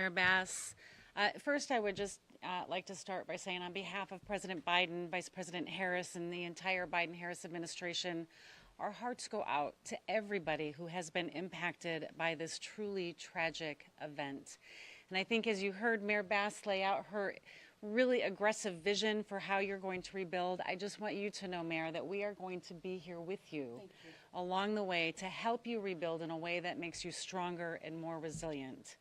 Mayor Bass. First, I would just like to start by saying on behalf of President Biden, Vice President Harris, and the entire Biden-Harris administration, our hearts go out to everybody who has been impacted by this truly tragic event. And I think as you heard Mayor Bass lay out her really aggressive vision for how you're going to rebuild, I just want you to know, Mayor, that we are going to be here with you along the way to help you rebuild in a way that makes you stronger and more resilient.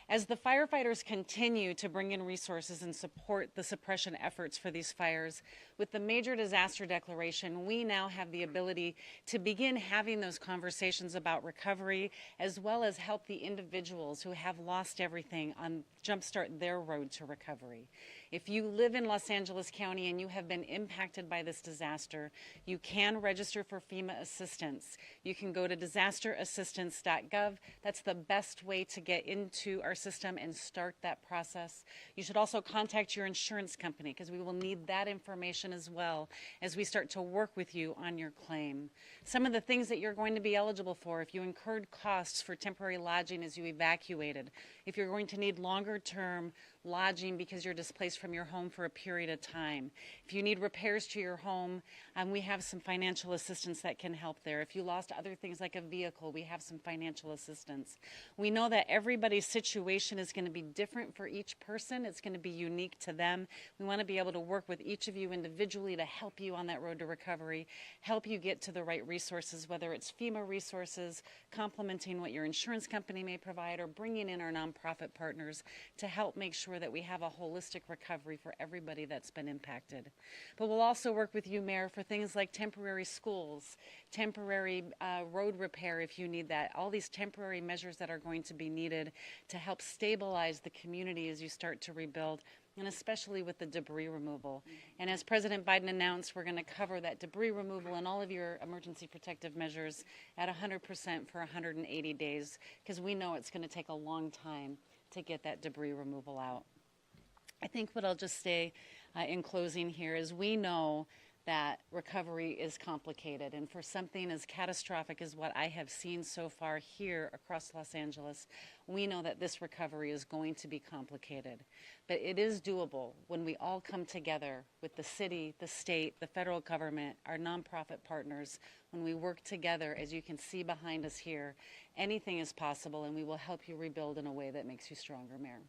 As the firefighters continue to bring in resources and support the suppression efforts for these fires, with the major disaster declaration, we now have the ability to begin having those conversations about recovery, as well as help the individuals who have lost everything on jumpstart their road to recovery. If you live in Los Angeles County and you have been impacted by this disaster, you can register for FEMA assistance. You can go to disasterassistance.gov. That's the best way to get into our system and start that process. You should also contact your insurance company because we will need that information as well as we start to work with you on your claim. Some of the things that you're going to be eligible for: if you incurred costs for temporary lodging as you evacuated, if you're going to need longer term lodging because you're displaced from your home for a period of time, if you need repairs to your home, we have some financial assistance that can help there. If you lost other things like a vehicle, we have some financial assistance. We know that everybody's situation is going to be different for each person. It's going to be unique to them. We want to be able to work with each of you individually to help you on that road to recovery, help you get to the right resources, whether it's FEMA resources, complementing what your insurance company may provide, or bringing in our nonprofit partners to help make sure that we have a holistic recovery for everybody that's been impacted. But we'll also work with you, Mayor, for things like temporary schools, temporary road repair if you need that, all these temporary measures that are going to be needed to help stabilize the community as you start to rebuild, and especially with the debris removal. And as President Biden announced, we're going to cover that debris removal and all of your emergency protective measures at 100% for 180 days, because we know it's going to take a long time to get that debris removal out. I think what I'll just say in closing here is we know that recovery is complicated, and for something as catastrophic as what I have seen so far here across Los Angeles, we know that this recovery is going to be complicated. But it is doable when we all come together with the city, the state, the federal government, our nonprofit partners. When we work together, as you can see behind us here, anything is possible, and we will help you rebuild in a way that makes you stronger, Mayor.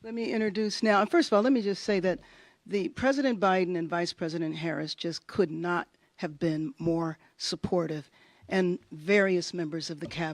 Let me introduce now. First of all, let me just say that the President Biden and Vice President Harris just could not have been more supportive, and various members of the cabinet.